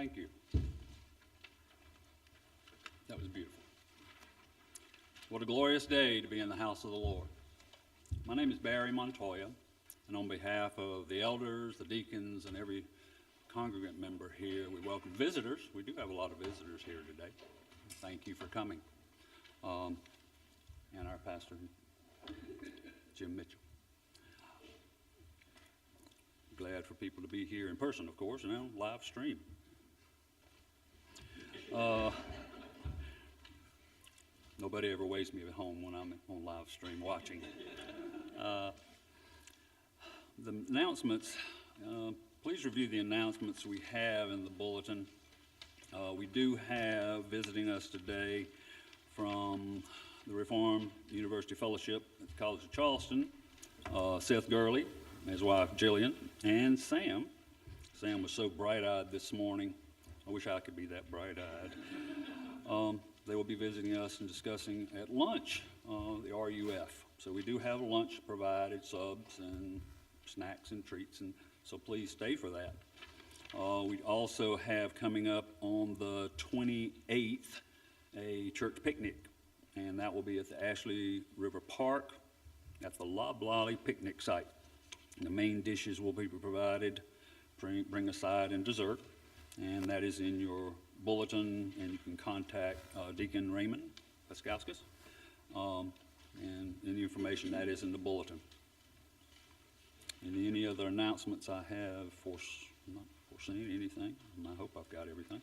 Thank you. That was beautiful. What a glorious day to be in the house of the Lord. My name is Barry Montoya, and on behalf of the elders, the deacons, and every congregant member here, we welcome visitors. We do have a lot of visitors here today. Thank you for coming. And our pastor, Jim Mitchell. Glad for people to be here in person, of course, and on live stream. Nobody ever waits me at home when I'm on live stream watching. The announcements, please review the announcements we have in the bulletin. We do have visiting us today from the Reformed University Fellowship at the College of Charleston, Seth Gurley, his wife Jillian, and Sam. Sam was so bright-eyed this morning. I wish I could be that bright-eyed. They will be visiting us and discussing at lunch the RUF. So we do have lunch provided, subs and snacks and treats, and so please stay for that. We also have coming up on the 28th a church picnic, and that will be at the Ashley River Park at the Loblolly picnic site. The main dishes will be provided, bring a side and dessert, and that is in your bulletin, and you can contact Deacon Raymond Paskauskas, and any information that is in the bulletin. And any other announcements I have not foreseen anything, and I hope I've got everything.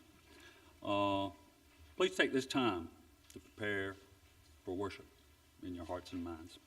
Please take this time to prepare for worship in your hearts and minds.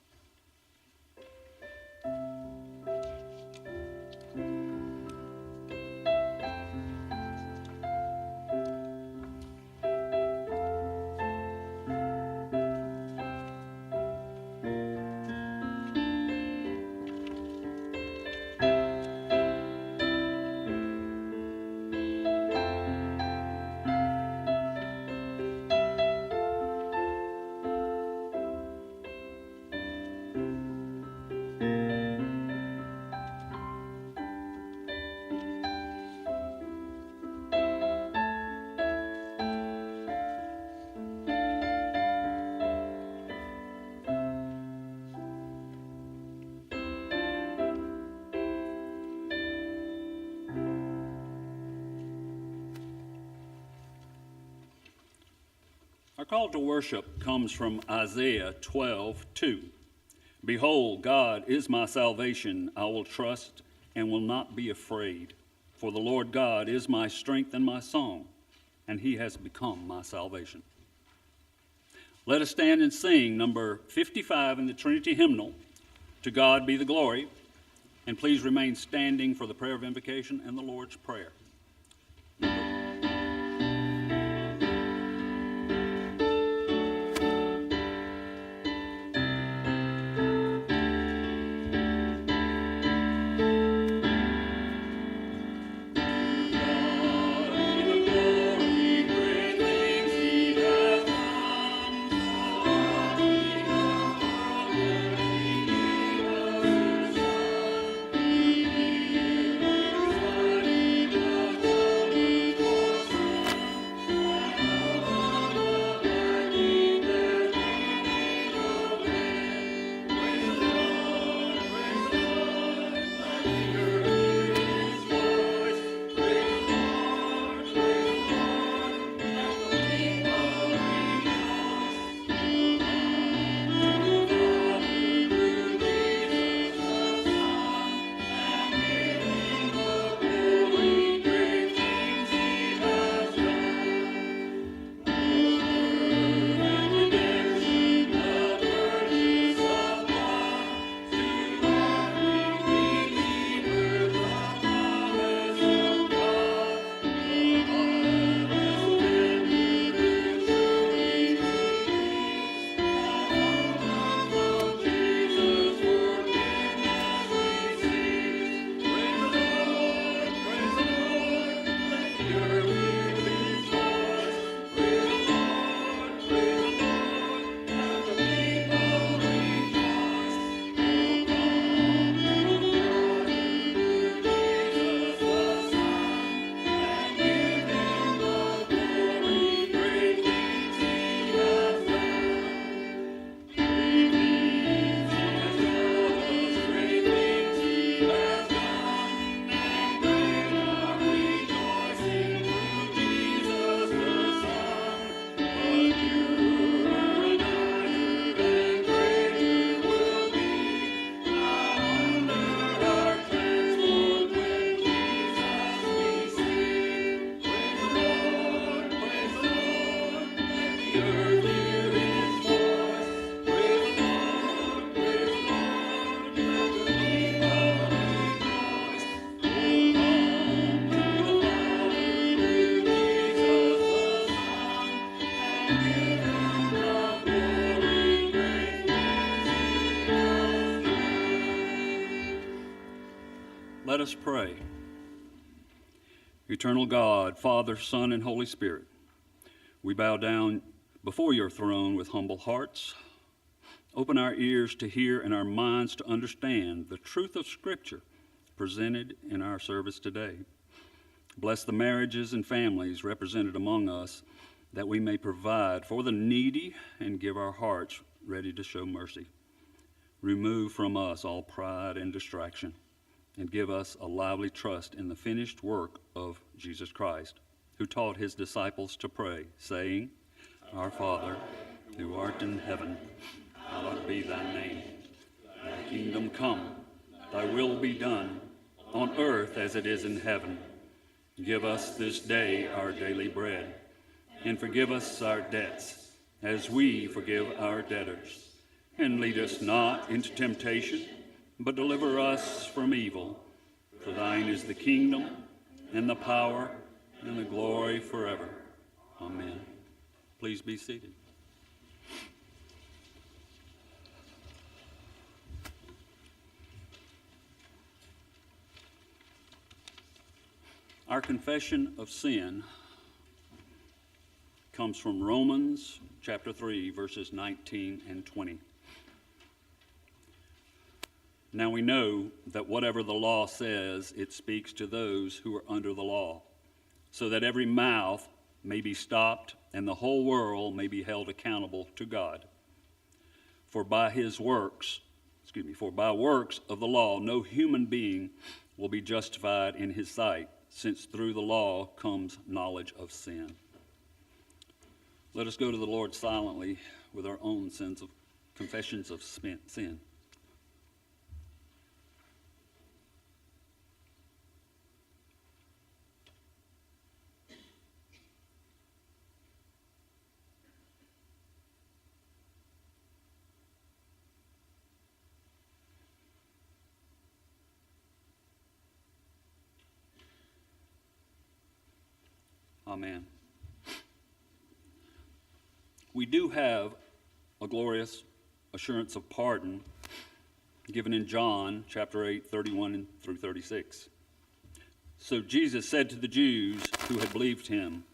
Our call to worship comes from Isaiah 12:2. Behold, God is my salvation. I will trust and will not be afraid. For the Lord God is my strength and my song, and he has become my salvation. Let us stand and sing number 55 in the Trinity hymnal, To God Be the Glory, and please remain standing for the prayer of invocation and the Lord's Prayer. us pray. Eternal God, Father, Son, and Holy Spirit, we bow down before your throne with humble hearts. Open our ears to hear and our minds to understand the truth of Scripture presented in our service today. Bless the marriages and families represented among us, that we may provide for the needy and give our hearts ready to show mercy. Remove from us all pride and distraction, and give us a lively trust in the finished work of Jesus Christ, who taught his disciples to pray, saying, Our Father, who art in heaven, hallowed be thy name. Thy kingdom come, thy will be done, on earth as it is in heaven. Give us this day our daily bread, and forgive us our debts, as we forgive our debtors. And lead us not into temptation, but deliver us from evil. For thine is the kingdom, and the power, and the glory forever. Amen. Please be seated. Our confession of sin comes from Romans chapter 3, verses 19 and 20. Now we know that whatever the law says, it speaks to those who are under the law, so that every mouth may be stopped and the whole world may be held accountable to God. For by works of the law, no human being will be justified in his sight, since through the law comes knowledge of sin. Let us go to the Lord silently with our own confessions of sin. Amen. We do have a glorious assurance of pardon given in John chapter 8, 31 through 36. So Jesus said to the Jews who had believed him,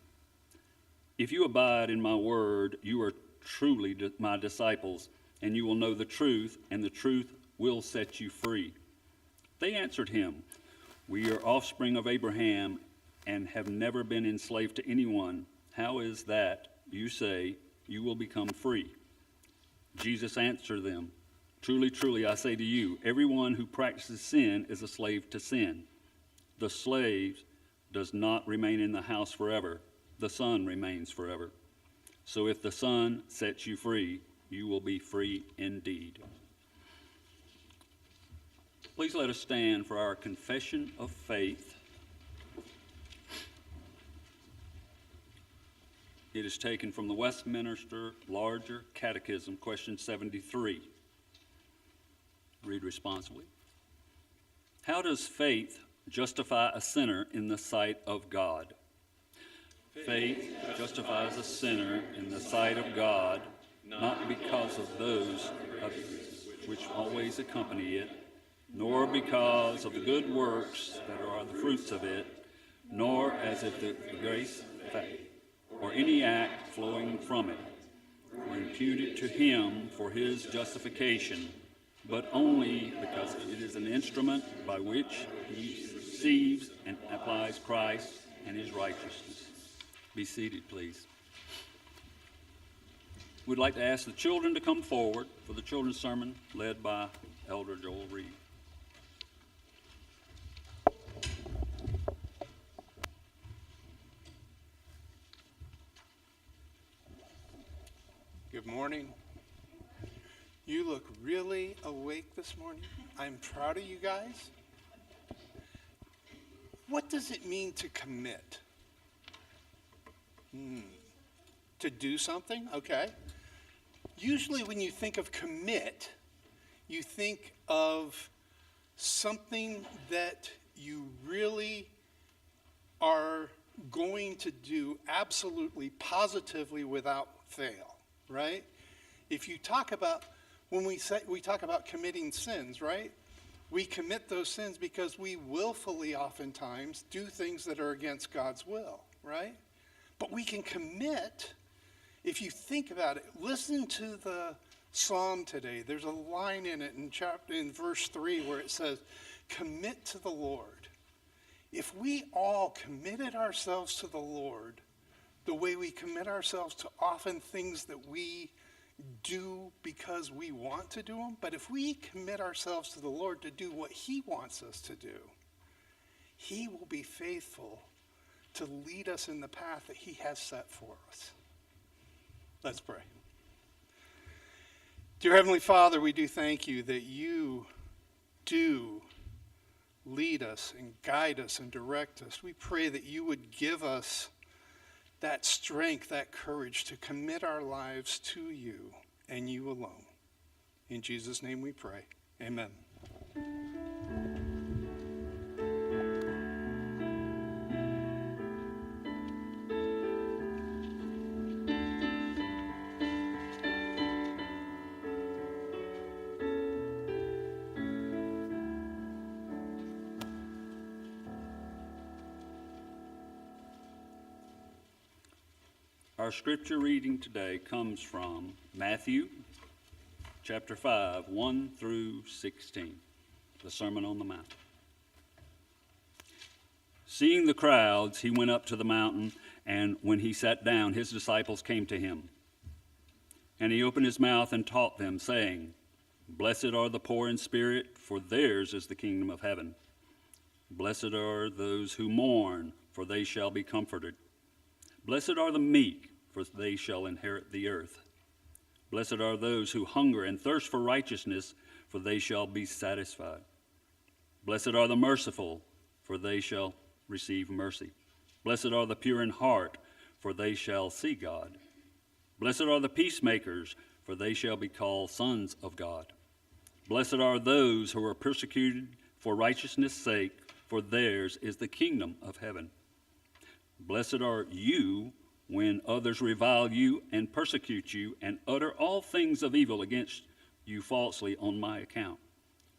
If you abide in my word, you are truly my disciples, and you will know the truth, and the truth will set you free. They answered him, We are offspring of Abraham and have never been enslaved to anyone. How is that you say you will become free? Jesus answered them, Truly, truly, I say to you, everyone who practices sin is a slave to sin. The slave does not remain in the house forever. The Son remains forever. So if the Son sets you free, you will be free indeed. Please let us stand for our confession of faith. It is taken from the Westminster Larger Catechism, question 73. Read responsibly. How does faith justify a sinner in the sight of God? Faith justifies a sinner in the sight of God, not because of those which always accompany it, nor because of the good works that are the fruits of it, nor as if the grace or any act flowing from it were imputed to him for his justification, but only because it is an instrument by which he receives and applies Christ and his righteousness. Be seated, please. We'd like to ask the children to come forward for the children's sermon led by Elder Joel Reed. Good morning. You look really awake this morning. I'm proud of you guys. What does it mean to commit? To do something? Okay. Usually when you think of commit, you think of something that you really are going to do absolutely, positively, without fail. Right? If you talk about, when we talk about committing sins, right? We commit those sins because we willfully oftentimes do things that are against God's will, right? But we can commit, if you think about it, listen to the psalm today. There's a line in it in verse 3 where it says, commit to the Lord. If we all committed ourselves to the Lord the way we commit ourselves to often things that we do because we want to do them, but if we commit ourselves to the Lord to do what he wants us to do, he will be faithful to lead us in the path that he has set for us. Let's pray. Dear Heavenly Father, we do thank you that you do lead us and guide us and direct us. We pray that you would give us that strength, that courage to commit our lives to you and you alone. In Jesus' name we pray. Amen. Our scripture reading today comes from Matthew chapter 5, 1 through 16, the Sermon on the Mount. Seeing the crowds, he went up to the mountain, and when he sat down, his disciples came to him. And he opened his mouth and taught them, saying, Blessed are the poor in spirit, for theirs is the kingdom of heaven. Blessed are those who mourn, for they shall be comforted. Blessed are the meek, for they shall inherit the earth. Blessed are those who hunger and thirst for righteousness, for they shall be satisfied. Blessed are the merciful, for they shall receive mercy. Blessed are the pure in heart, for they shall see God. Blessed are the peacemakers, for they shall be called sons of God. Blessed are those who are persecuted for righteousness' sake, for theirs is the kingdom of heaven. Blessed are you when others revile you and persecute you and utter all things of evil against you falsely on my account.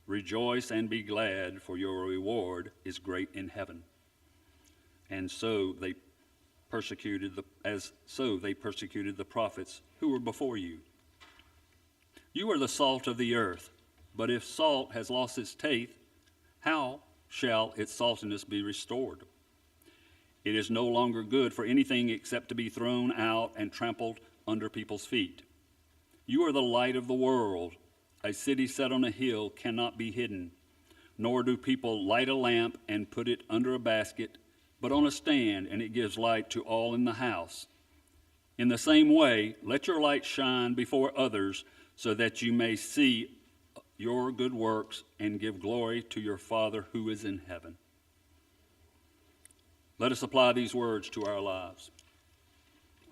Rejoice and be glad, for your reward is great in heaven. And so they persecuted the prophets who were before you. You are the salt of the earth, but if salt has lost its taste, how shall its saltiness be restored? It is no longer good for anything except to be thrown out and trampled under people's feet. You are the light of the world. A city set on a hill cannot be hidden, nor do people light a lamp and put it under a basket, but on a stand, and it gives light to all in the house. In the same way, let your light shine before others, so that you may see your good works and give glory to your Father who is in heaven. Let us apply these words to our lives.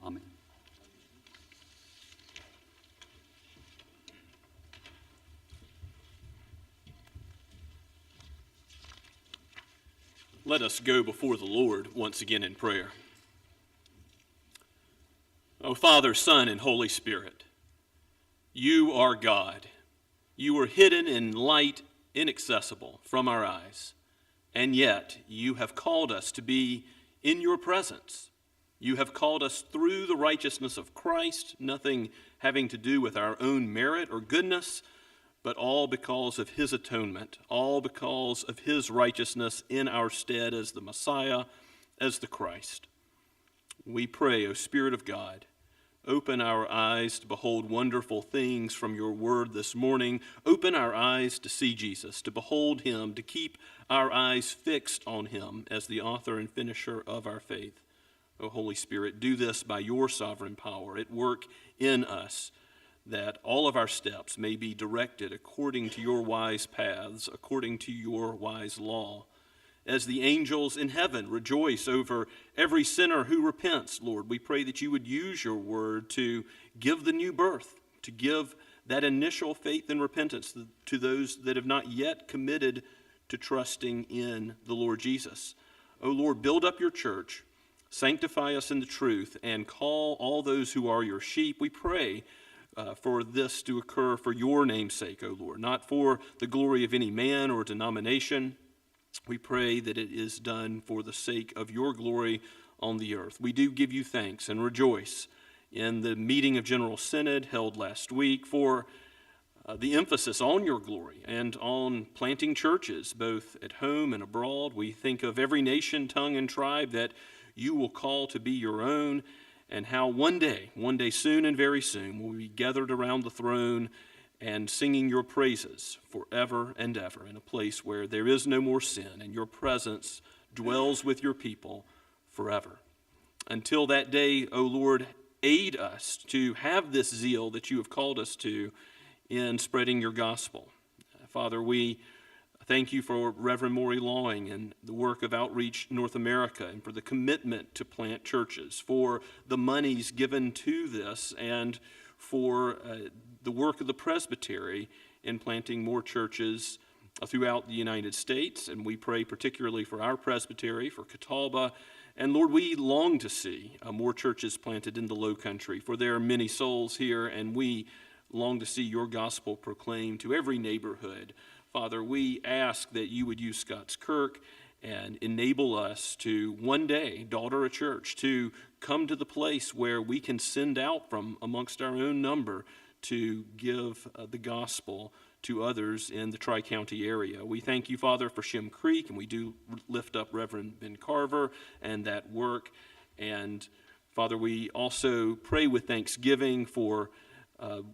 Amen. Let us go before the Lord once again in prayer. O Father, Son, and Holy Spirit, you are God. You are hidden in light inaccessible from our eyes. And yet, you have called us to be in your presence. You have called us through the righteousness of Christ, nothing having to do with our own merit or goodness, but all because of his atonement, all because of his righteousness in our stead as the Messiah, as the Christ. We pray, O Spirit of God, open our eyes to behold wonderful things from your word this morning. Open our eyes to see Jesus, to behold him, to keep our eyes fixed on him as the author and finisher of our faith. O Holy Spirit, do this by your sovereign power at work in us, that all of our steps may be directed according to your wise paths, according to your wise law. As the angels in heaven rejoice over every sinner who repents, Lord, we pray that you would use your word to give the new birth, to give that initial faith and repentance to those that have not yet committed to trusting in the Lord Jesus. O Lord, build up your church, sanctify us in the truth, and call all those who are your sheep. We pray for this to occur for your name's sake, O Lord, not for the glory of any man or denomination. We pray that it is done for the sake of your glory on the earth. We do give you thanks and rejoice in the meeting of General Synod held last week for the emphasis on your glory and on planting churches, both at home and abroad. We think of every nation, tongue, and tribe that you will call to be your own, and how one day soon and very soon, we'll be gathered around the throne and singing your praises forever and ever in a place where there is no more sin, and your presence dwells with your people forever. Until that day, O Lord, aid us to have this zeal that you have called us to in spreading your gospel. Father, we thank you for Reverend Maury Lawing and the work of Outreach North America, and for the commitment to plant churches, for the monies given to this, and for the work of the presbytery in planting more churches throughout the United States. And we pray particularly for our presbytery, for Catawba. And Lord, we long to see more churches planted in the Low Country, for there are many souls here, and we long to see your gospel proclaimed to every neighborhood. Father, we ask that you would use Scots Kirk and enable us to one day daughter a church, to come to the place where we can send out from amongst our own number to give the gospel to others in the Tri-County area. We thank you, Father, for Shem Creek, and we do lift up Reverend Ben Carver and that work. And Father, we also pray with thanksgiving for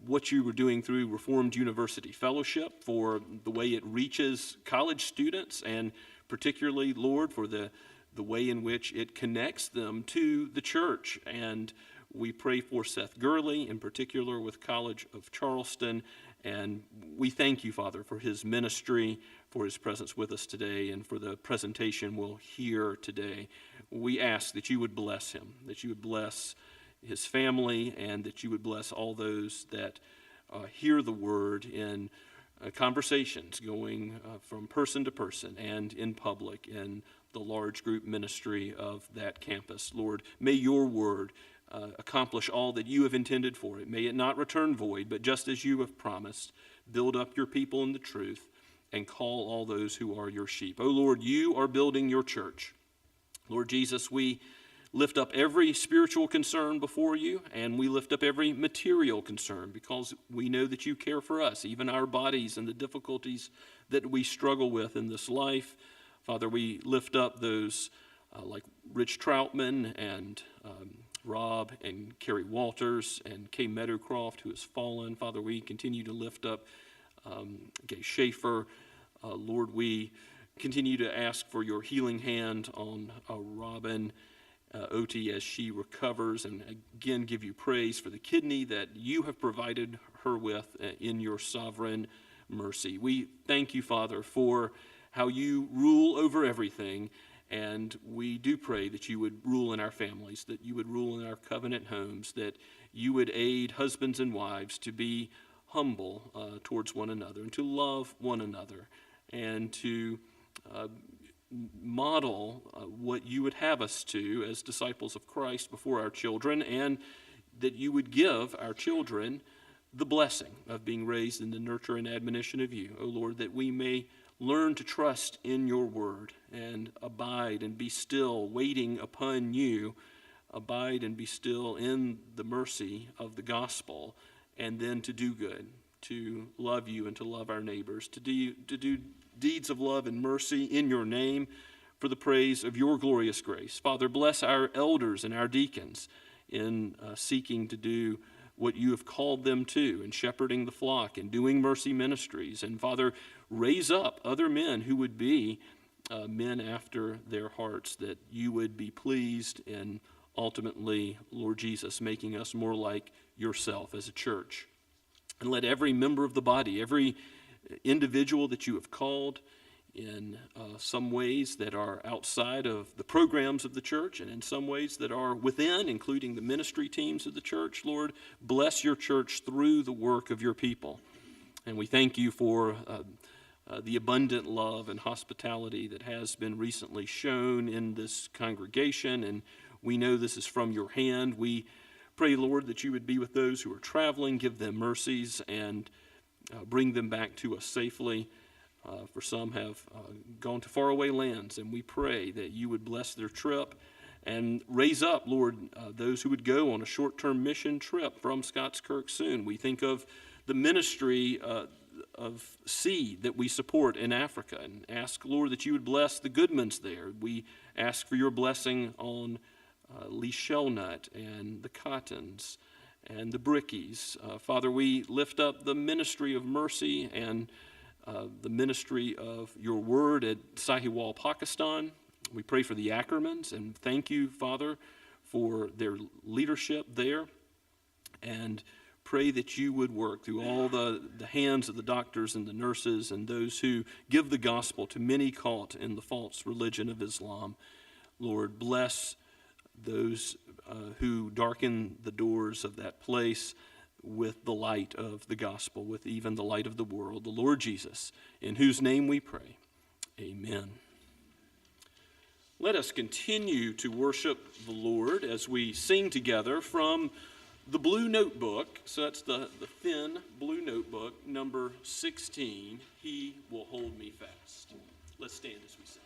what you were doing through Reformed University Fellowship, for the way it reaches college students, and particularly, Lord, for the way in which it connects them to the church. And we pray for Seth Gurley, in particular with College of Charleston, and we thank you, Father, for his ministry, for his presence with us today, and for the presentation we'll hear today. We ask that you would bless him, that you would bless his family, and that you would bless all those that hear the word in conversations going from person to person and in public in the large group ministry of that campus. Lord, may your word accomplish all that you have intended for it. May it not return void, but just as you have promised, build up your people in the truth and call all those who are your sheep. Oh Lord, you are building your church. Lord Jesus, we lift up every spiritual concern before you, and we lift up every material concern, because we know that you care for us, even our bodies and the difficulties that we struggle with in this life. Father, we lift up those like Rich Troutman and Rob and Kerry Walters and Kay Meadowcroft, who has fallen. Father, we continue to lift up Gay Schaefer. Lord, we continue to ask for your healing hand on Robin Oti as she recovers, and again give you praise for the kidney that you have provided her with in your sovereign mercy. We thank you, Father, for how you rule over everything, and we do pray that you would rule in our families, that you would rule in our covenant homes, that you would aid husbands and wives to be humble towards one another, and to love one another, and to model what you would have us to as disciples of Christ before our children, and that you would give our children the blessing of being raised in the nurture and admonition of you, O Lord, that we may learn to trust in your word and abide and be still, waiting upon you, abide and be still in the mercy of the gospel, and then to do good, to love you and to love our neighbors, to do deeds of love and mercy in your name for the praise of your glorious grace. Father, bless our elders and our deacons in seeking to do what you have called them to, in shepherding the flock and doing mercy ministries. And Father, raise up other men who would be men after their hearts, that you would be pleased in ultimately, Lord Jesus, making us more like yourself as a church. And let every member of the body, every individual that you have called in some ways that are outside of the programs of the church, and in some ways that are within, including the ministry teams of the church, Lord, bless your church through the work of your people. And we thank you for the abundant love and hospitality that has been recently shown in this congregation, and we know this is from your hand. We Pray, Lord, that you would be with those who are traveling, give them mercies, and bring them back to us safely. For some have gone to faraway lands, and we pray that you would bless their trip and raise up, Lord, those who would go on a short-term mission trip from Scots Kirk soon. We think of the ministry of seed that we support in Africa, and ask, Lord, that you would bless the Goodmans there. We ask for your blessing on Lee Shelnut and the Cottons and the Brickies. Father, we lift up the ministry of mercy and the ministry of your word at Sahiwal, Pakistan. We pray for the Ackermans and thank you, Father, for their leadership there, and pray that you would work through all the hands of the doctors and the nurses and those who give the gospel to many caught in the false religion of Islam. Lord, bless those who darken the doors of that place with the light of the gospel, with even the light of the world, the Lord Jesus, in whose name we pray. Amen. Let us continue to worship the Lord as we sing together from the blue notebook. So that's the thin blue notebook, number 16, He Will Hold Me Fast. Let's stand as we sing.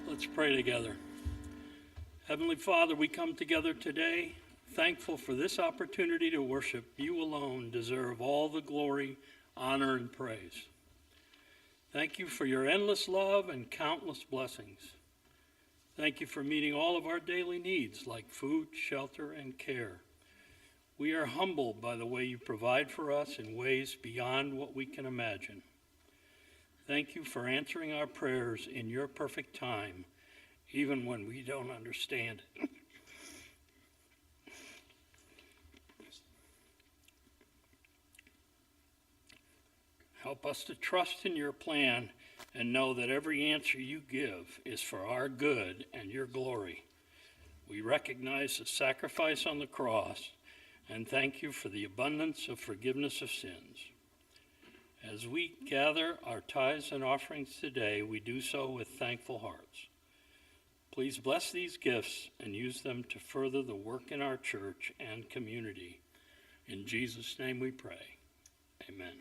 Let's pray together. Heavenly Father, we come together today thankful for this opportunity to worship. You alone deserve all the glory, honor, and praise. Thank you for your endless love and countless blessings. Thank you for meeting all of our daily needs like food, shelter, and care. We are humbled by the way you provide for us in ways beyond what we can imagine. Thank you for answering our prayers in your perfect time, even when we don't understand it. Help us to trust in your plan and know that every answer you give is for our good and your glory. We recognize the sacrifice on the cross and thank you for the abundance of forgiveness of sins. As we gather our tithes and offerings today, we do so with thankful hearts. Please bless these gifts and use them to further the work in our church and community. In Jesus' name we pray. Amen.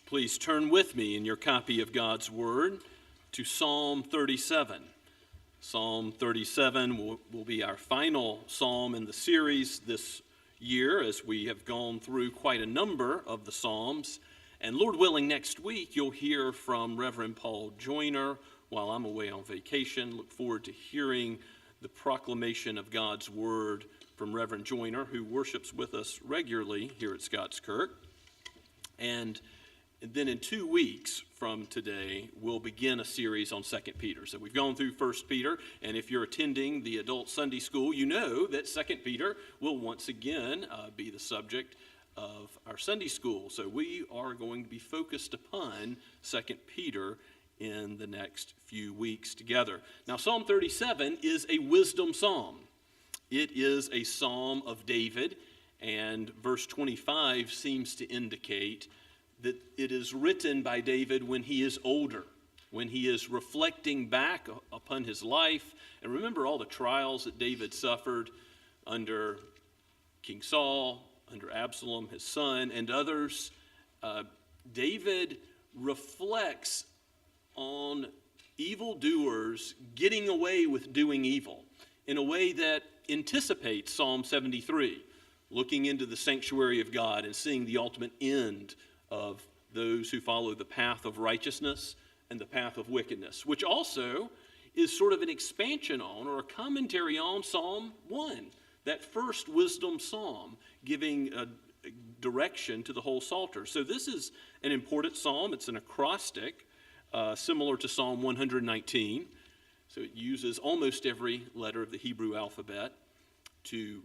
Please turn with me in your copy of God's Word to Psalm 37. Psalm 37 will be our final psalm in the series this year as we have gone through quite a number of the Psalms. And Lord willing, next week you'll hear from Reverend Paul Joyner while I'm away on vacation. Look forward to hearing the proclamation of God's Word from Reverend Joyner, who worships with us regularly here at Scots Kirk. And then in 2 weeks from today, we'll begin a series on 2 Peter. So we've gone through 1 Peter, and if you're attending the adult Sunday school, you know that 2 Peter will once again be the subject of our Sunday school. So we are going to be focused upon 2 Peter in the next few weeks together. Now, Psalm 37 is a wisdom psalm. It is a psalm of David, and verse 25 seems to indicate that it is written by David when he is older, when he is reflecting back upon his life. And remember all the trials that David suffered under King Saul, under Absalom, his son, and others. David reflects on evildoers getting away with doing evil in a way that anticipates Psalm 73, looking into the sanctuary of God and seeing the ultimate end of those who follow the path of righteousness and the path of wickedness, which also is sort of an expansion on or a commentary on Psalm 1, that first wisdom psalm, giving a direction to the whole Psalter. So this is an important psalm. It's an acrostic, similar to Psalm 119. So it uses almost every letter of the Hebrew alphabet to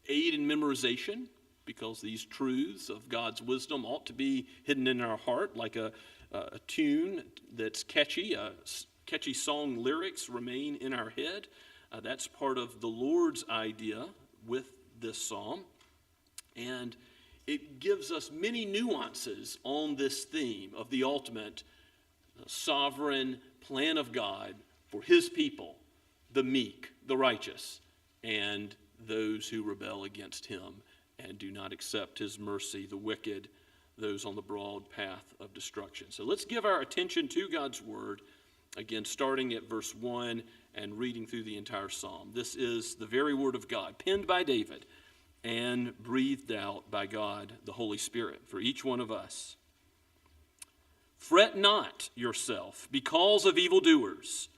aid in memorization, because these truths of God's wisdom ought to be hidden in our heart like a tune that's catchy. Catchy song lyrics remain in our head. That's part of the Lord's idea with this psalm. And it gives us many nuances on this theme of the ultimate sovereign plan of God for his people, the meek, the righteous, and those who rebel against him and do not accept his mercy, the wicked, those on the broad path of destruction. So let's give our attention to God's word, again, starting at verse 1 and reading through the entire psalm. This is the very word of God, penned by David and breathed out by God, the Holy Spirit, for each one of us. Fret not yourself because of evildoers.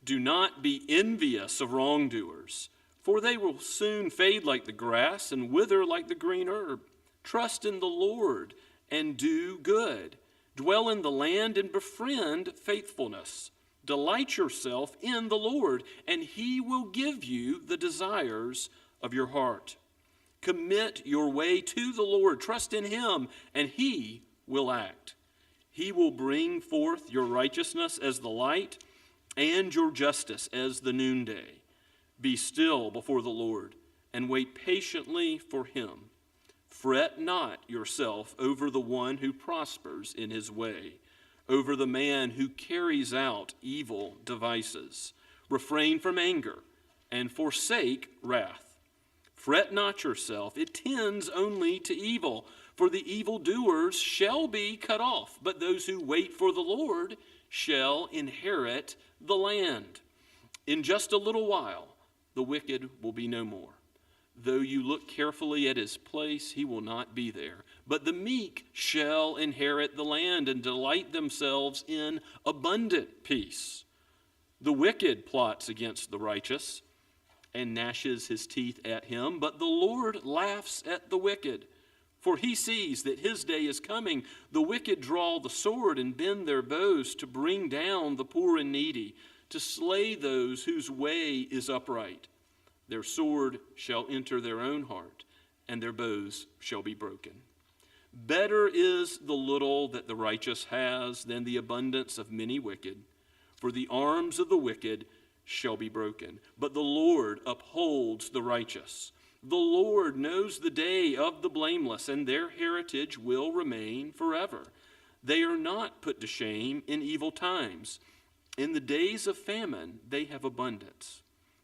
Do not be envious of wrongdoers, for they will soon fade like the grass and wither like the green herb. Trust in the Lord and do good. Dwell in the land and befriend faithfulness. Delight yourself in the Lord, and he will give you the desires of your heart. Commit your way to the Lord. Trust in him, and he will act. He will bring forth your righteousness as the light and your justice as the noonday. Be still before the Lord and wait patiently for him. Fret not yourself over the one who prospers in his way, over the man who carries out evil devices. Refrain from anger and forsake wrath. Fret not yourself, it tends only to evil, for the evildoers shall be cut off, but those who wait for the Lord shall inherit the land. In just a little while, the wicked will be no more. Though you look carefully at his place, he will not be there. But the meek shall inherit the land and delight themselves in abundant peace. The wicked plots against the righteous and gnashes his teeth at him, but the Lord laughs at the wicked. For he sees that his day is coming. The wicked draw the sword and bend their bows to bring down the poor and needy, to slay those whose way is upright. Their sword shall enter their own heart, and their bows shall be broken. Better is the little that the righteous has than the abundance of many wicked. For the arms of the wicked shall be broken, but the Lord upholds the righteous. The Lord knows the day of the blameless, and their heritage will remain forever. They are not put to shame in evil times. In the days of famine they have abundance,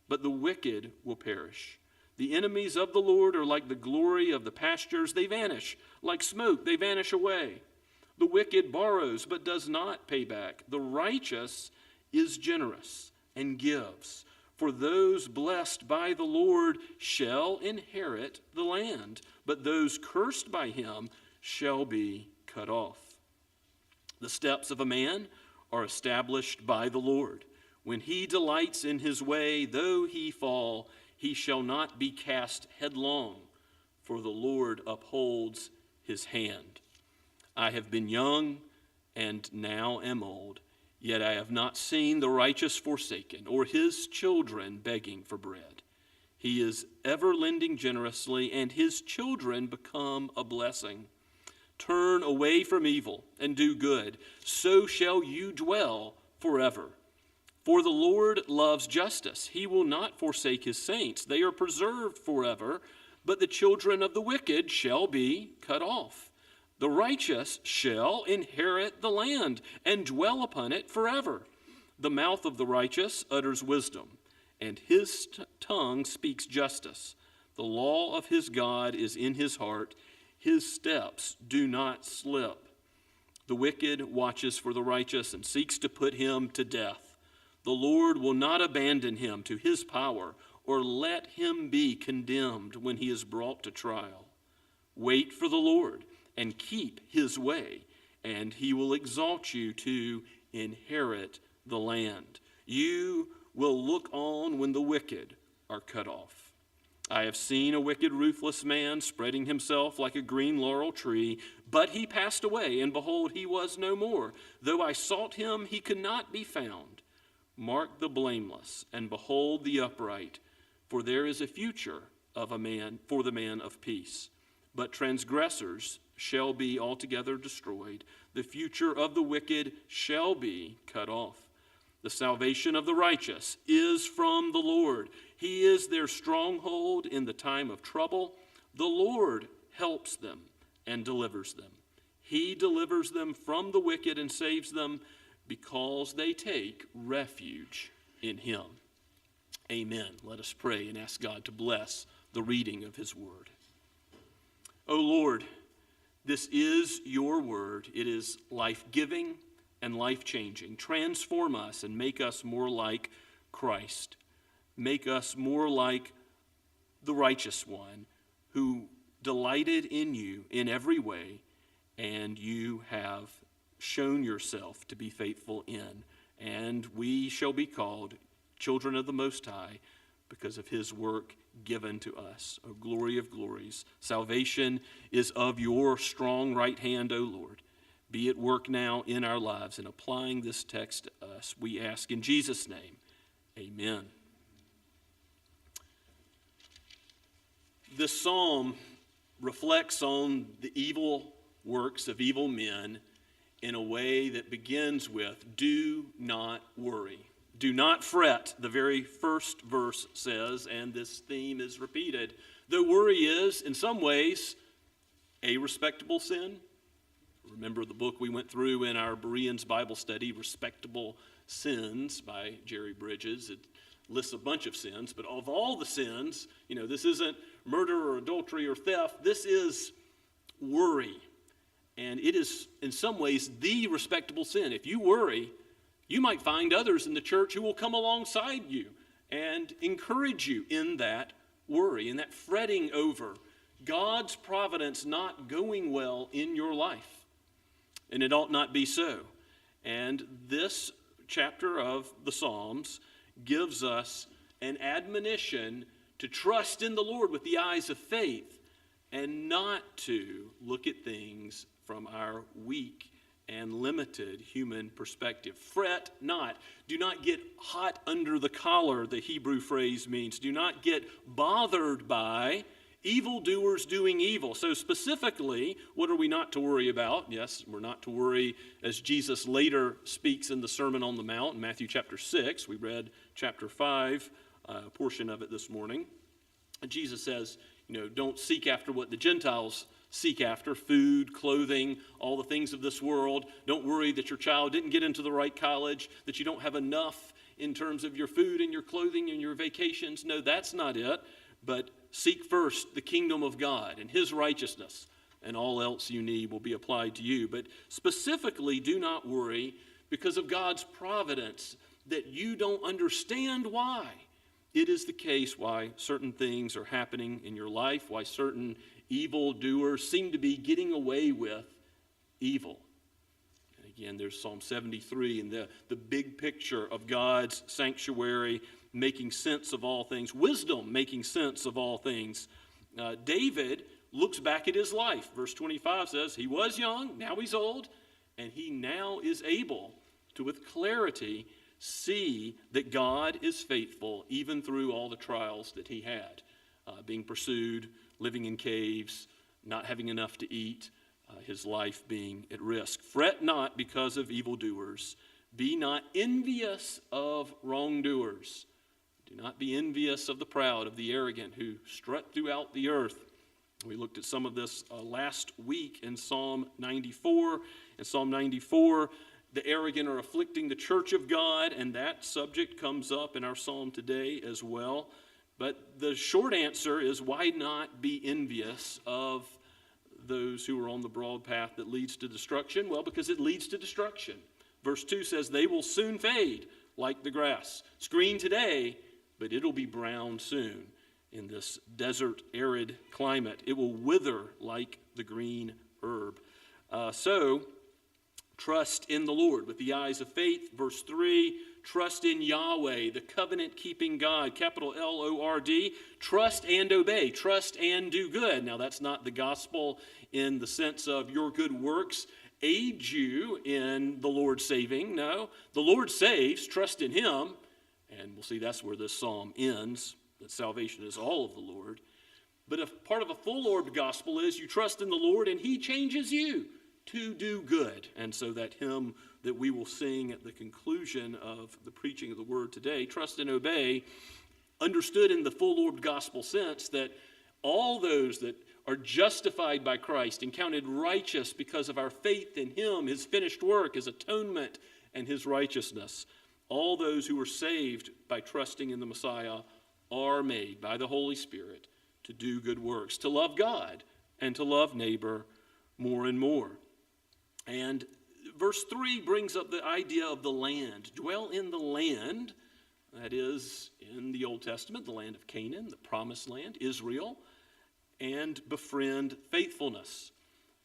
but the wicked will perish. The enemies of the Lord are like the glory of the pastures. They vanish. Like smoke, they vanish away. The wicked borrows, but does not pay back. The righteous is generous and gives. For those blessed by the Lord shall inherit the land, but those cursed by him shall be cut off. The steps of a man are established by the Lord. When he delights in his way, though he fall, he shall not be cast headlong, for the Lord upholds his hand. I have been young and now am old, yet I have not seen the righteous forsaken, or his children begging for bread. He is ever lending generously, and his children become a blessing. Turn away from evil and do good, so shall you dwell forever. For the Lord loves justice. He will not forsake his saints. They are preserved forever, but the children of the wicked shall be cut off. The righteous shall inherit the land and dwell upon it forever. The mouth of the righteous utters wisdom, and his tongue speaks justice. The law of his God is in his heart. His steps do not slip. The wicked watches for the righteous and seeks to put him to death. The Lord will not abandon him to his power, or let him be condemned when he is brought to trial. Wait for the Lord and keep his way, and he will exalt you to inherit the land. You will look on when the wicked are cut off. I have seen a wicked, ruthless man spreading himself like a green laurel tree, but he passed away, and behold, he was no more. Though I sought him, he could not be found. Mark the blameless, and behold the upright, for there is a future of a man for the man of peace. But transgressors shall be altogether destroyed. The future of the wicked shall be cut off. The salvation of the righteous is from the Lord. He is their stronghold in the time of trouble. The Lord helps them and delivers them. He delivers them from the wicked and saves them because they take refuge in him. Amen. Let us pray and ask God to bless the reading of his word. O Lord, this is your word. It is life-giving and life-changing. Transform us and make us more like Christ. Make us more like the righteous one who delighted in you in every way, and you have shown yourself to be faithful in. And we shall be called children of the Most High because of his work given to us. O glory of glories, salvation is of your strong right hand, O Lord. Be at work now in our lives in applying this text to us. We ask in Jesus' name, amen. This psalm reflects on the evil works of evil men in a way that begins with, do not worry. Do not fret, the very first verse says, and this theme is repeated. Though worry is, in some ways, a respectable sin. Remember the book we went through in our Bereans Bible study, Respectable Sins by Jerry Bridges. It lists a bunch of sins, but of all the sins, this isn't murder or adultery or theft. This is worry. And it is, in some ways, the respectable sin. If you worry, you might find others in the church who will come alongside you and encourage you in that worry, in that fretting over God's providence not going well in your life. And it ought not be so. And this chapter of the Psalms gives us an admonition to trust in the Lord with the eyes of faith and not to look at things from our weak and limited human perspective. Fret not. Do not get hot under the collar, the Hebrew phrase means. Do not get bothered by evildoers doing evil. So specifically, what are we not to worry about? Yes, we're not to worry, as Jesus later speaks in the Sermon on the Mount in Matthew chapter 6. We read chapter 5, a portion of it this morning. And Jesus says, don't seek after what the Gentiles seek after, food, clothing, all the things of this world. Don't worry that your child didn't get into the right college, that you don't have enough in terms of your food and your clothing and your vacations. No, that's not it. But seek first the kingdom of God and his righteousness, and all else you need will be applied to you. But specifically, do not worry because of God's providence that you don't understand why it is the case, why certain things are happening in your life, why certain evildoers seem to be getting away with evil. And again, there's Psalm 73 and the big picture of God's sanctuary, making sense of all things, wisdom making sense of all things. David looks back at his life. Verse 25 says, he was young, now he's old, and he now is able to, with clarity, see that God is faithful even through all the trials that he had. Being pursued, living in caves, not having enough to eat, his life being at risk. Fret not because of evildoers. Be not envious of wrongdoers. Do not be envious of the proud, of the arrogant who strut throughout the earth. We looked at some of this last week in Psalm 94. In Psalm 94, the arrogant are afflicting the church of God, and that subject comes up in our psalm today as well. But the short answer is, why not be envious of those who are on the broad path that leads to destruction? Well, because it leads to destruction. Verse 2 says, they will soon fade like the grass. It's green today, but it'll be brown soon in this desert, arid climate. It will wither like the green herb. So, trust in the Lord with the eyes of faith. Verse 3, trust in Yahweh, the covenant-keeping God, capital L-O-R-D. Trust and obey. Trust and do good. Now, that's not the gospel in the sense of your good works aid you in the Lord saving. No, the Lord saves. Trust in him. And we'll see that's where this psalm ends, that salvation is all of the Lord. But if part of a full-orbed gospel is you trust in the Lord and he changes you to do good. And so that hymn that we will sing at the conclusion of the preaching of the word today, trust and obey, understood in the full-orbed gospel sense that all those that are justified by Christ and counted righteous because of our faith in him, his finished work, his atonement, and his righteousness. All those who are saved by trusting in the Messiah are made by the Holy Spirit to do good works, to love God and to love neighbor more and more. And verse 3 brings up the idea of the land. Dwell in the land, that is, in the Old Testament, the land of Canaan, the promised land, Israel, and befriend faithfulness.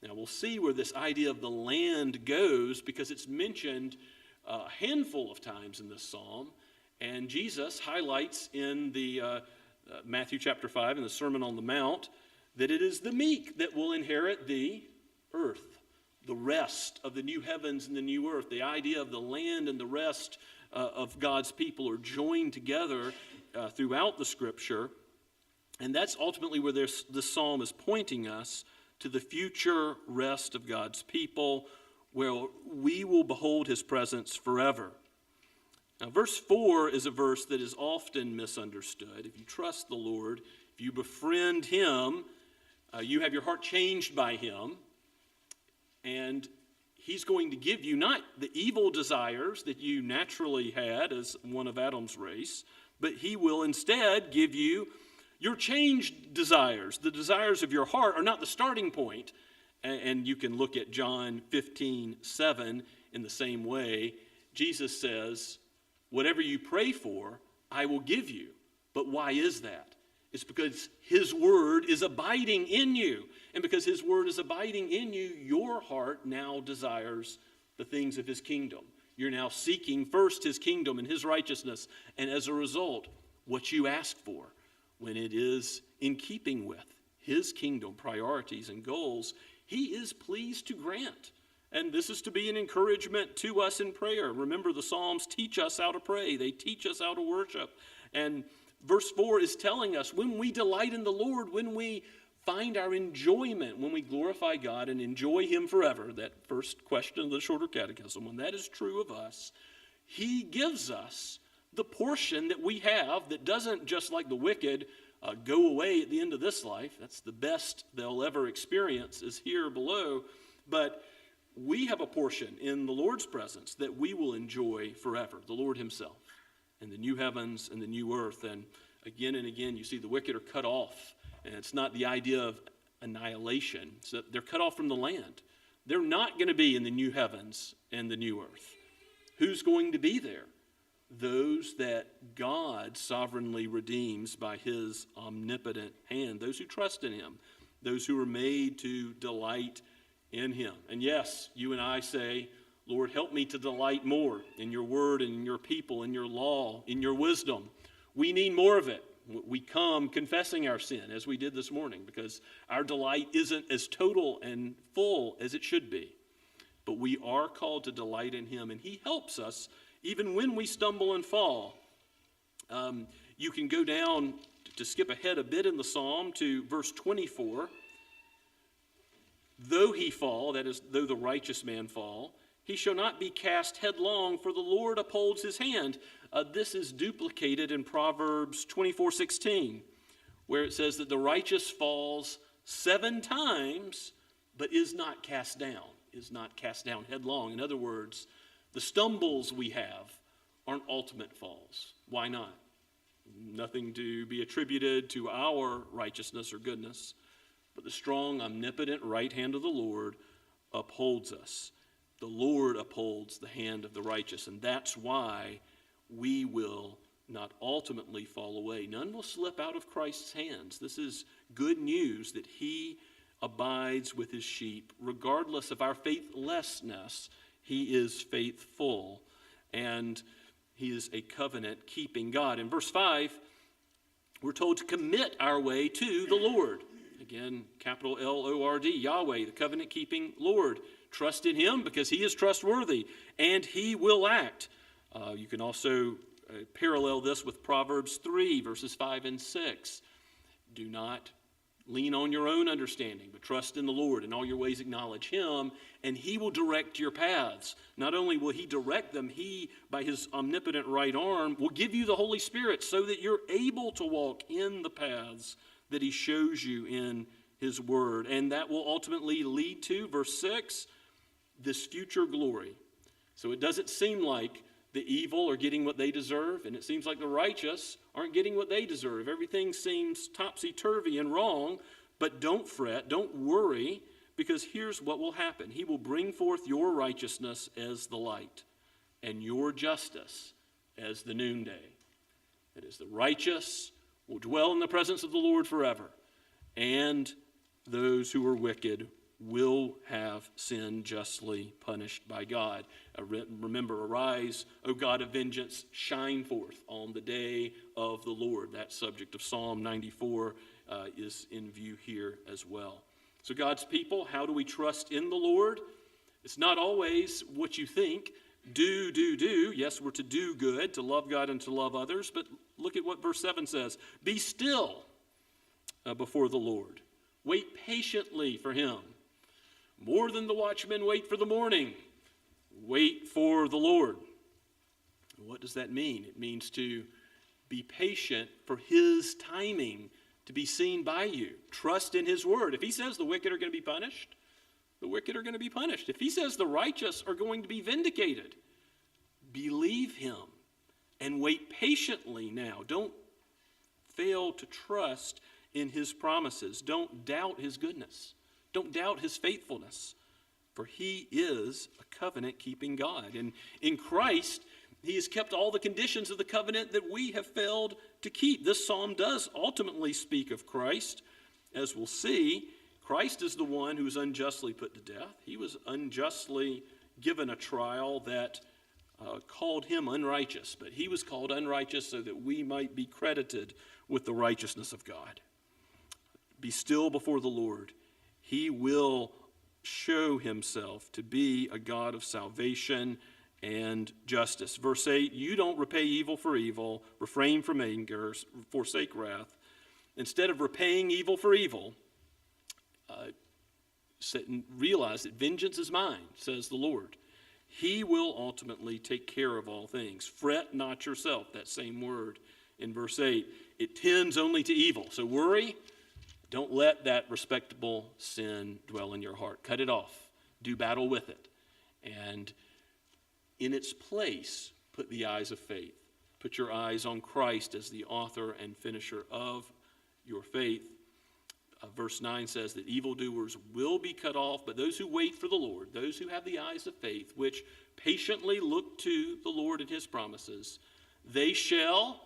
Now we'll see where this idea of the land goes because it's mentioned a handful of times in this psalm, and Jesus highlights in the Matthew chapter 5 in the Sermon on the Mount that it is the meek that will inherit the earth, the rest of the new heavens and the new earth. The idea of the land and the rest of God's people are joined together throughout the Scripture, and that's ultimately where this psalm is pointing us to the future rest of God's people, where we will behold his presence forever. Now, verse 4 is a verse that is often misunderstood. If you trust the Lord, if you befriend him, you have your heart changed by him, and he's going to give you not the evil desires that you naturally had as one of Adam's race, but he will instead give you your changed desires. The desires of your heart are not the starting point. And you can look at John 15:7 in the same way. Jesus says, whatever you pray for, I will give you. But why is that? It's because his word is abiding in you. And because his word is abiding in you, your heart now desires the things of his kingdom. You're now seeking first his kingdom and his righteousness. And as a result, what you ask for, when it is in keeping with his kingdom priorities and goals, he is pleased to grant. And this is to be an encouragement to us in prayer. Remember, the Psalms teach us how to pray. They teach us how to worship. And verse 4 is telling us when we delight in the Lord, when we find our enjoyment, when we glorify God and enjoy him forever, that first question of the shorter catechism, when that is true of us, he gives us the portion that we have that doesn't, just like the wicked, go away at the end of this life. That's the best they'll ever experience is here below. But we have a portion in the Lord's presence that we will enjoy forever, the Lord himself, and the new heavens and the new earth. And again, you see the wicked are cut off. And it's not the idea of annihilation. So they're cut off from the land. They're not going to be in the new heavens and the new earth. Who's going to be there? Those that God sovereignly redeems by his omnipotent hand, those who trust in him, those who are made to delight in him. And yes, you and I say, Lord, help me to delight more in your word and in your people, in your law, in your wisdom. We need more of it. We come confessing our sin as we did this morning because our delight isn't as total and full as it should be. But we are called to delight in him, and he helps us even when we stumble and fall. You can go down to skip ahead a bit in the psalm to verse 24. Though he fall, that is, though the righteous man fall, he shall not be cast headlong, for the Lord upholds his hand. This is duplicated in Proverbs 24:16, where it says that the righteous falls 7 times, but is not cast down headlong. In other words, the stumbles we have aren't ultimate falls. Why not? Nothing to be attributed to our righteousness or goodness, but the strong, omnipotent right hand of the Lord upholds us. The Lord upholds the hand of the righteous, and that's why we will not ultimately fall away. None will slip out of Christ's hands. This is good news that he abides with his sheep. Regardless of our faithlessness, he is faithful, and he is a covenant-keeping God. In verse 5, we're told to commit our way to the Lord. Again, capital L-O-R-D, Yahweh, the covenant-keeping Lord. Trust in him because he is trustworthy, and he will act. You can also parallel this with Proverbs 3, verses 5 and 6. Do not lean on your own understanding, but trust in the Lord. In all your ways acknowledge him, and he will direct your paths. Not only will he direct them, he, by his omnipotent right arm, will give you the Holy Spirit so that you're able to walk in the paths that he shows you in his word. And that will ultimately lead to, verse 6, this future glory. So it doesn't seem like the evil are getting what they deserve, and it seems like the righteous aren't getting what they deserve. Everything seems topsy-turvy and wrong, but don't fret, don't worry, because here's what will happen. He will bring forth your righteousness as the light, and your justice as the noonday. That is, the righteous will dwell in the presence of the Lord forever, and those who are wicked will have sin justly punished by God. Remember, arise, O God of vengeance, shine forth on the day of the Lord. That subject of Psalm 94 is in view here as well. So God's people, how do we trust in the Lord? It's not always what you think. Do. Yes, we're to do good, to love God and to love others, but look at what verse 7 says. Be still before the Lord. Wait patiently for him. More than the watchmen wait for the morning. Wait for the Lord. What does that mean? It means to be patient for his timing to be seen by you. Trust in his word. If he says the wicked are going to be punished, the wicked are going to be punished. If he says the righteous are going to be vindicated, believe him and wait patiently now. Don't fail to trust in his promises. Don't doubt his goodness. Don't doubt his faithfulness, for he is a covenant-keeping God. And in Christ, he has kept all the conditions of the covenant that we have failed to keep. This psalm does ultimately speak of Christ. As we'll see, Christ is the one who was unjustly put to death. He was unjustly given a trial that called him unrighteous, but he was called unrighteous so that we might be credited with the righteousness of God. Be still before the Lord. He will show himself to be a God of salvation and justice. Verse 8, you don't repay evil for evil, refrain from anger, forsake wrath. Instead of repaying evil for evil, realize that vengeance is mine, says the Lord. He will ultimately take care of all things. Fret not yourself, that same word in verse 8. It tends only to evil. So worry. Don't let that respectable sin dwell in your heart. Cut it off. Do battle with it. And in its place, put the eyes of faith. Put your eyes on Christ as the author and finisher of your faith. Verse 9 says that evildoers will be cut off, but those who wait for the Lord, those who have the eyes of faith, which patiently look to the Lord and his promises, they shall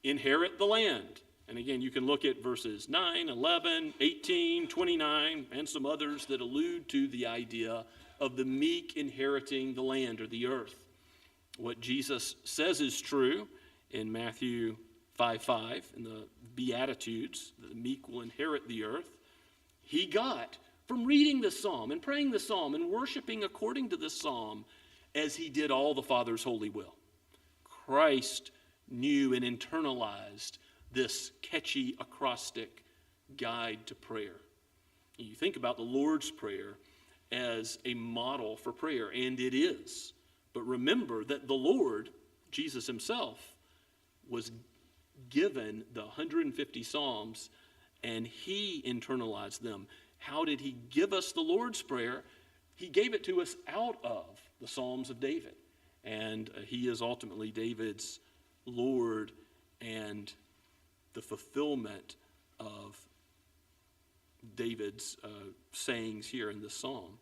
inherit the land. And again, you can look at verses 9, 11, 18, 29, and some others that allude to the idea of the meek inheriting the land or the earth. What Jesus says is true in Matthew 5:5 in the Beatitudes, the meek will inherit the earth. He got from reading this psalm and praying the psalm and worshiping according to this psalm as he did all the Father's holy will. Christ knew and internalized this catchy acrostic guide to prayer. You think about the Lord's Prayer as a model for prayer, and it is. But remember that the Lord, Jesus himself, was given the 150 Psalms, and he internalized them. How did he give us the Lord's Prayer? He gave it to us out of the Psalms of David. And he is ultimately David's Lord and the fulfillment of David's sayings here in this psalm.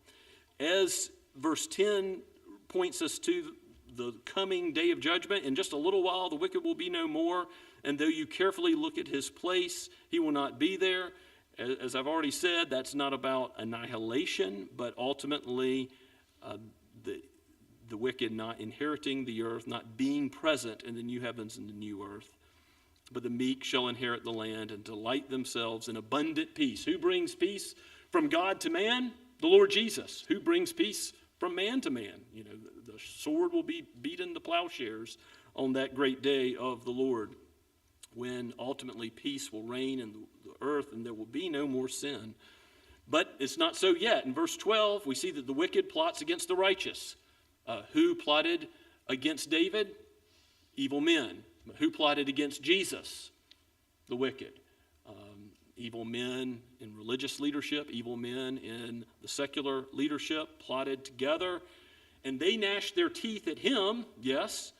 As verse 10 points us to the coming day of judgment, in just a little while the wicked will be no more, and though you carefully look at his place, he will not be there. As I've already said, that's not about annihilation, but ultimately the wicked not inheriting the earth, not being present in the new heavens and the new earth. But the meek shall inherit the land and delight themselves in abundant peace. Who brings peace from God to man? The Lord Jesus. Who brings peace from man to man? You know, the sword will be beaten to plowshares on that great day of the Lord, when ultimately peace will reign in the earth and there will be no more sin. But it's not so yet. In verse 12, we see that the wicked plots against the righteous. Who plotted against David? Evil men. Who plotted against Jesus? The wicked. Evil men in religious leadership, evil men in the secular leadership plotted together, and they gnashed their teeth at him, yes,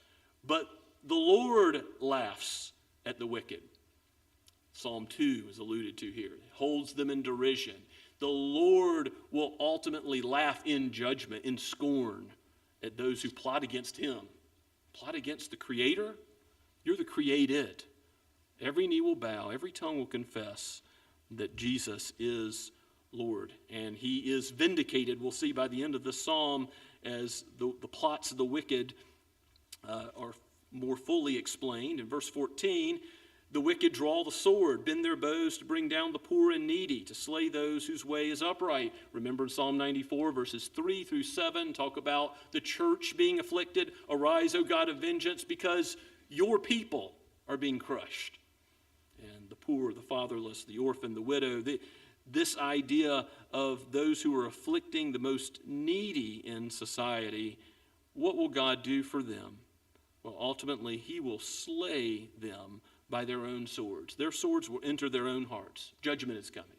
but the Lord laughs at the wicked. Psalm 2 is alluded to here. It holds them in derision. The Lord will ultimately laugh in judgment, in scorn, at those who plot against him. Plot against the Creator? You're the created. Every knee will bow, every tongue will confess that Jesus is Lord. And he is vindicated, we'll see by the end of the psalm, as the plots of the wicked are more fully explained. In verse 14, the wicked draw the sword, bend their bows to bring down the poor and needy, to slay those whose way is upright. Remember in Psalm 94, verses 3 through 7, talk about the church being afflicted. Arise, O God of vengeance, because your people are being crushed. And the poor, the fatherless, the orphan, the widow, this idea of those who are afflicting the most needy in society, what will God do for them? Well, ultimately, he will slay them by their own swords. Their swords will enter their own hearts. Judgment is coming.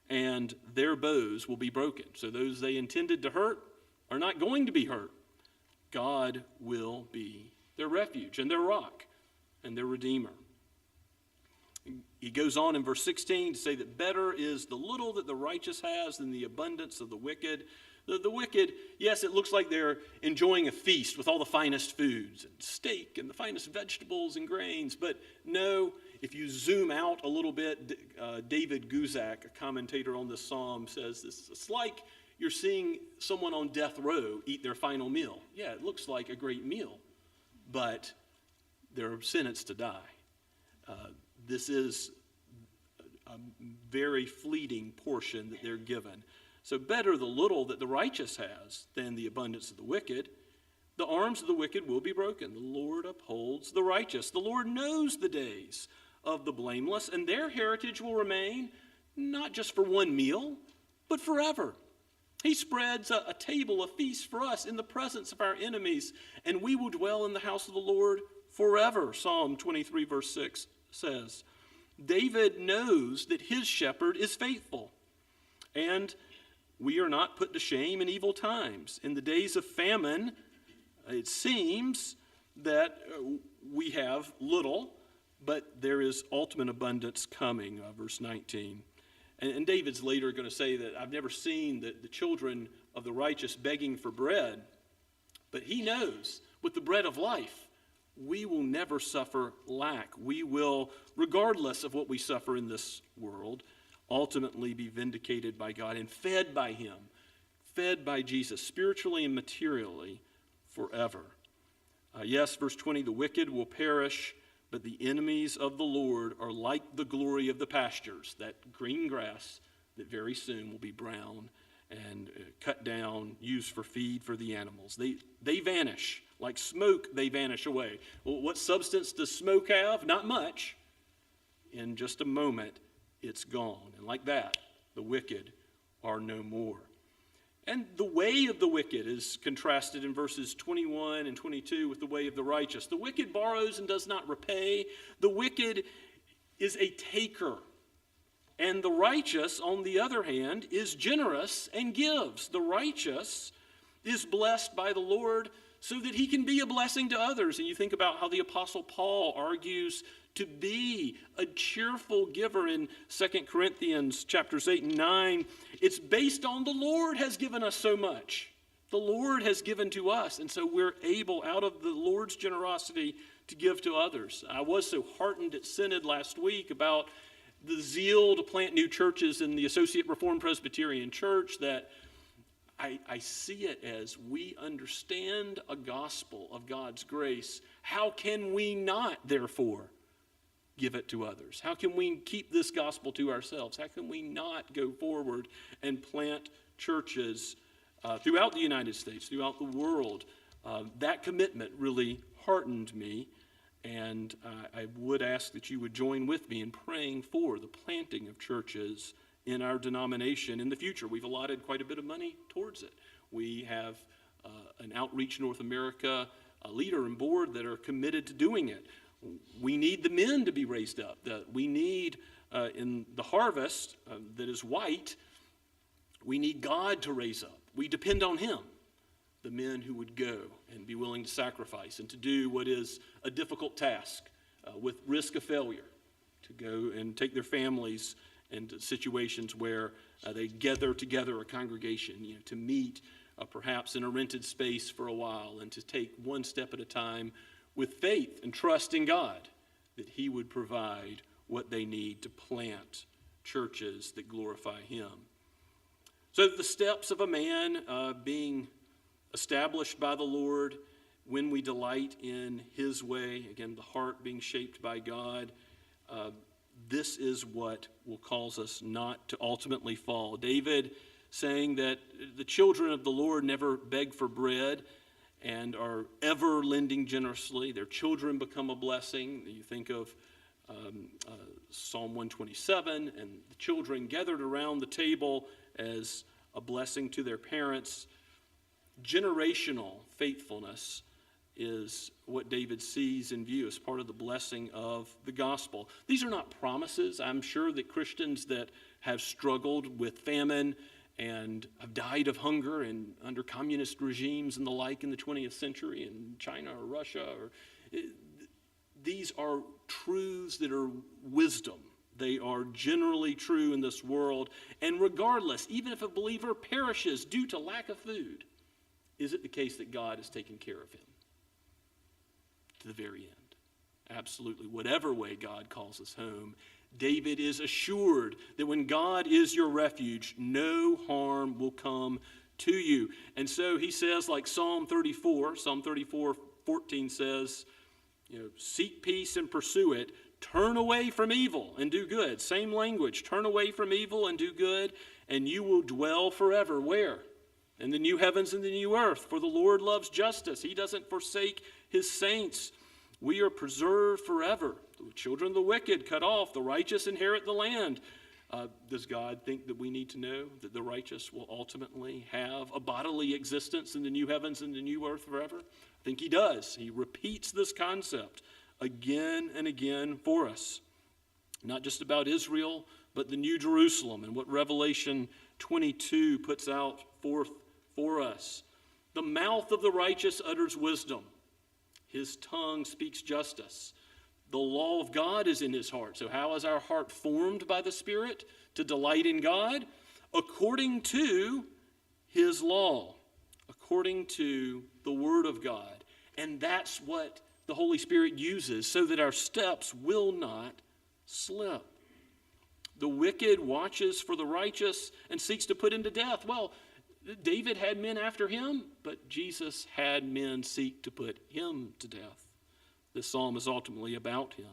And their bows will be broken. So those they intended to hurt are not going to be hurt. God will be their refuge and their rock and their redeemer. He goes on in verse 16 to say that better is the little that the righteous has than the abundance of the wicked. The wicked, yes, it looks like they're enjoying a feast with all the finest foods and steak and the finest vegetables and grains. But no, if you zoom out a little bit, David Guzak, a commentator on this psalm, says this: it's like you're seeing someone on death row eat their final meal. Yeah, it looks like a great meal, but they're sentenced to die. This is a very fleeting portion that they're given. So better the little that the righteous has than the abundance of the wicked. The arms of the wicked will be broken. The Lord upholds the righteous. The Lord knows the days of the blameless, and their heritage will remain not just for one meal, but forever. He spreads a table, a feast for us in the presence of our enemies, and we will dwell in the house of the Lord forever. Psalm 23, verse 6 says. David knows that his shepherd is faithful, and we are not put to shame in evil times. In the days of famine, it seems that we have little, but there is ultimate abundance coming, verse 19. And David's later going to say that I've never seen the children of the righteous begging for bread, but he knows with the bread of life, we will never suffer lack. We will, regardless of what we suffer in this world, ultimately be vindicated by God and fed by him, fed by Jesus, spiritually and materially, forever. Yes, verse 20, the wicked will perish, but the enemies of the Lord are like the glory of the pastures, that green grass that very soon will be brown and cut down, used for feed for the animals. They vanish. Like smoke, they vanish away. Well, what substance does smoke have? Not much. In just a moment, it's gone. And like that, the wicked are no more. And the way of the wicked is contrasted in verses 21 and 22 with the way of the righteous. The wicked borrows and does not repay. The wicked is a taker. And the righteous, on the other hand, is generous and gives. The righteous is blessed by the Lord so that he can be a blessing to others. And you think about how the Apostle Paul argues to be a cheerful giver in 2 Corinthians chapters 8 and 9. It's based on the Lord has given us so much. The Lord has given to us, and so we're able, out of the Lord's generosity, to give to others. I was so heartened at Synod last week about the zeal to plant new churches in the Associate Reformed Presbyterian Church that I see it as we understand a gospel of God's grace. How can we not, therefore, give it to others? How can we keep this gospel to ourselves? How can we not go forward and plant churches throughout the United States, throughout the world? That commitment really heartened me, and I would ask that you would join with me in praying for the planting of churches in our denomination in the future. We've allotted quite a bit of money towards it. We have an Outreach North America leader and board that are committed to doing it. We need the men to be raised up. We need in the harvest that is white, we need God to raise up. We depend on him, the men who would go and be willing to sacrifice and to do what is a difficult task with risk of failure, to go and take their families into situations where they gather together a congregation, to meet perhaps in a rented space for a while and to take one step at a time with faith and trust in God that he would provide what they need to plant churches that glorify him. So the steps of a man being established by the Lord when we delight in his way, again, the heart being shaped by God, this is what will cause us not to ultimately fall. David saying that the children of the Lord never beg for bread and are ever lending generously. Their children become a blessing. You think of Psalm 127 and the children gathered around the table as a blessing to their parents. Generational faithfulness is what David sees in view as part of the blessing of the gospel. These are not promises. I'm sure that Christians that have struggled with famine and have died of hunger and under communist regimes and the like in the 20th century in China or Russia, these are truths that are wisdom. They are generally true in this world. And regardless, even if a believer perishes due to lack of food, is it the case that God has taken care of him to the very end? Absolutely. Whatever way God calls us home, David is assured that when God is your refuge, no harm will come to you. And so he says, like Psalm 34:14 says, seek peace and pursue it. Turn away from evil and do good. Same language. Turn away from evil and do good, and you will dwell forever. Where? In the new heavens and the new earth. For the Lord loves justice. He doesn't forsake his saints. We are preserved forever. The children of the wicked cut off. The righteous inherit the land. Does God think that we need to know that the righteous will ultimately have a bodily existence in the new heavens and the new earth forever? I think he does. He repeats this concept again and again for us. Not just about Israel, but the New Jerusalem and what Revelation 22 puts out forth for us. The mouth of the righteous utters wisdom. His tongue speaks justice. The law of God is in his heart. So how is our heart formed by the Spirit to delight in God? According to his law, according to the Word of God. And that's what the Holy Spirit uses so that our steps will not slip. The wicked watches for the righteous and seeks to put him to death. Well, David had men after him, but Jesus had men seek to put him to death. This psalm is ultimately about him.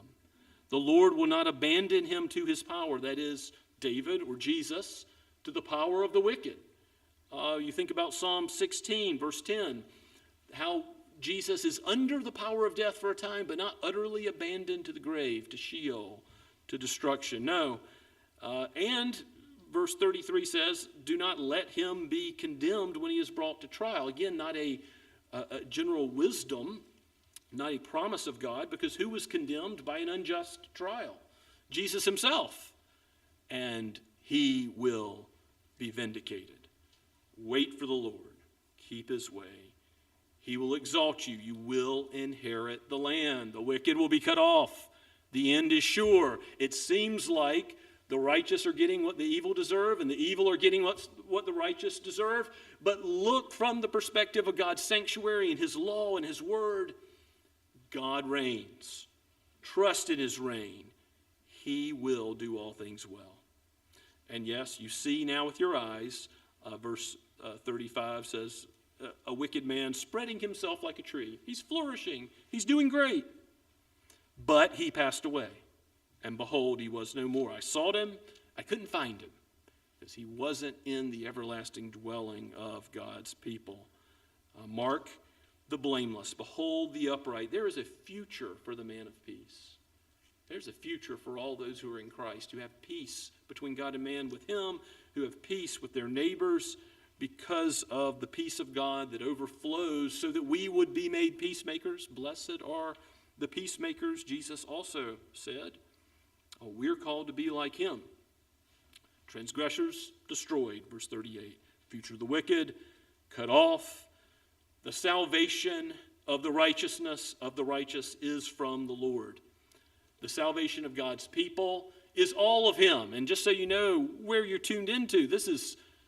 The Lord will not abandon him to his power, that is, David or Jesus, to the power of the wicked. You think about Psalm 16, verse 10, how Jesus is under the power of death for a time, but not utterly abandoned to the grave, to Sheol, to destruction. No. And verse 33 says, do not let him be condemned when he is brought to trial. Again, not a general wisdom, not a promise of God, because who was condemned by an unjust trial? Jesus himself. And he will be vindicated. Wait for the Lord. Keep his way. He will exalt you. You will inherit the land. The wicked will be cut off. The end is sure. It seems like the righteous are getting what the evil deserve, and the evil are getting what the righteous deserve. But look from the perspective of God's sanctuary and his law and his word. God reigns. Trust in his reign. He will do all things well. And yes, you see now with your eyes, verse 35 says, a wicked man spreading himself like a tree. He's flourishing. He's doing great. But he passed away. And behold, he was no more. I sought him. I couldn't find him because he wasn't in the everlasting dwelling of God's people. Mark the blameless. Behold the upright. There is a future for the man of peace. There's a future for all those who are in Christ, who have peace between God and man with him, who have peace with their neighbors because of the peace of God that overflows so that we would be made peacemakers. Blessed are the peacemakers, Jesus also said. We're called to be like him. Transgressors destroyed, verse 38. Future of the wicked, cut off. The salvation of the righteousness of the righteous is from the Lord. The salvation of God's people is all of him. And just so you know where you're tuned into,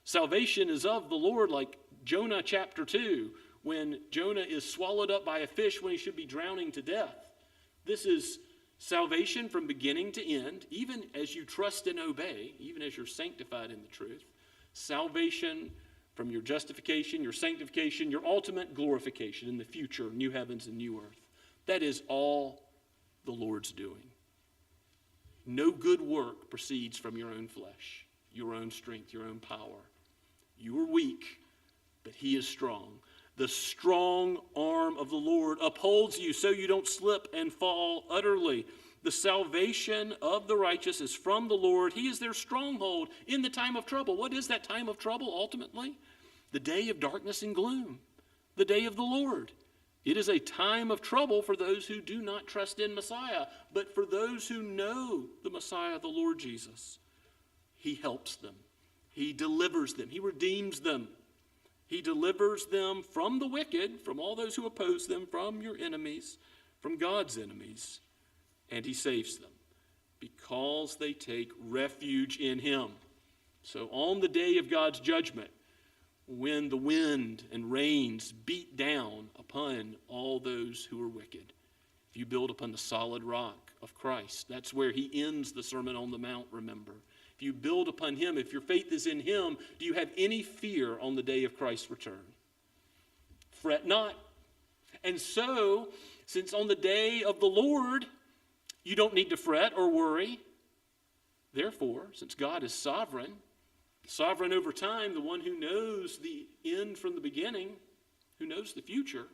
salvation is of the Lord, like Jonah chapter 2, when Jonah is swallowed up by a fish when he should be drowning to death. This is salvation from beginning to end, even as you trust and obey, even as you're sanctified in the truth. Salvation from your justification, your sanctification, your ultimate glorification in the future, new heavens and new earth. That is all the Lord's doing. No good work proceeds from your own flesh, your own strength, your own power. You are weak, but he is strong. The strong arm of the Lord upholds you so you don't slip and fall utterly. The salvation of the righteous is from the Lord. He is their stronghold in the time of trouble. What is that time of trouble ultimately? The day of darkness and gloom, the day of the Lord. It is a time of trouble for those who do not trust in Messiah, but for those who know the Messiah, the Lord Jesus, he helps them. He delivers them. He redeems them. He delivers them from the wicked, from all those who oppose them, from your enemies, from God's enemies, and he saves them because they take refuge in him. So on the day of God's judgment, when the wind and rains beat down upon all those who are wicked, if you build upon the solid rock of Christ, that's where he ends the Sermon on the Mount, remember. If you build upon him, if your faith is in him, do you have any fear on the day of Christ's return? Fret not. And so, since on the day of the Lord, you don't need to fret or worry, therefore, since God is sovereign over time, the one who knows the end from the beginning, who knows the future,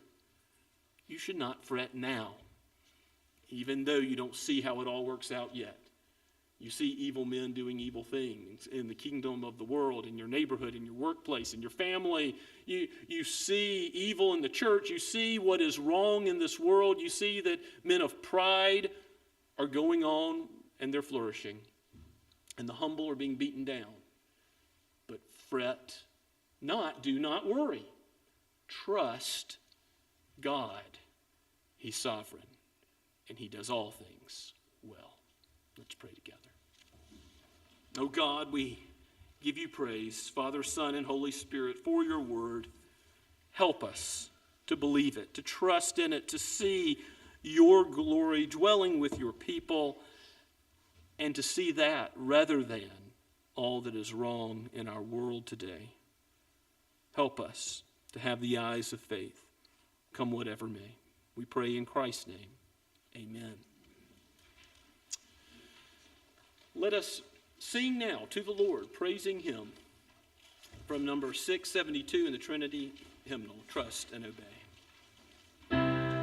you should not fret now, even though you don't see how it all works out yet. You see evil men doing evil things in the kingdom of the world, in your neighborhood, in your workplace, in your family. You see evil in the church. You see what is wrong in this world. You see that men of pride are going on and they're flourishing. And the humble are being beaten down. But fret not, do not worry. Trust God. He's sovereign and he does all things well. Let's pray together. Oh God, we give you praise, Father, Son, and Holy Spirit, for your word. Help us to believe it, to trust in it, to see your glory dwelling with your people, and to see that rather than all that is wrong in our world today. Help us to have the eyes of faith, come whatever may. We pray in Christ's name. Amen. Let us sing now to the Lord, praising him, from number 672 in the Trinity hymnal, Trust and Obey. Trust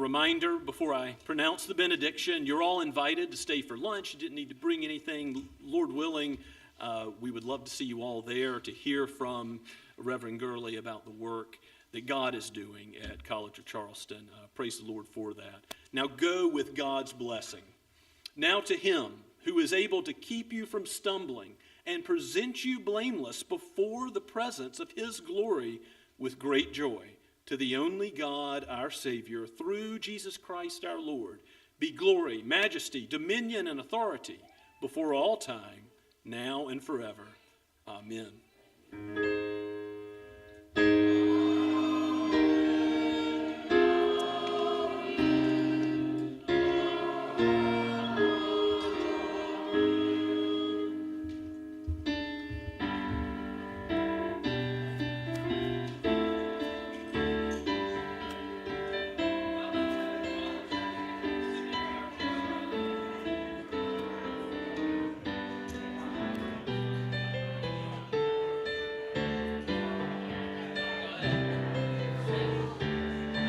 reminder before I pronounce the benediction, you're all invited to stay for lunch. You didn't need to bring anything. Lord willing, we would love to see you all there to hear from Reverend Gurley about the work that God is doing at College of Charleston. Praise the Lord for that. Now go with God's blessing. Now to him who is able to keep you from stumbling and present you blameless before the presence of his glory with great joy, to the only God, our Savior, through Jesus Christ our Lord, be glory, majesty, dominion, and authority before all time, now and forever. Amen.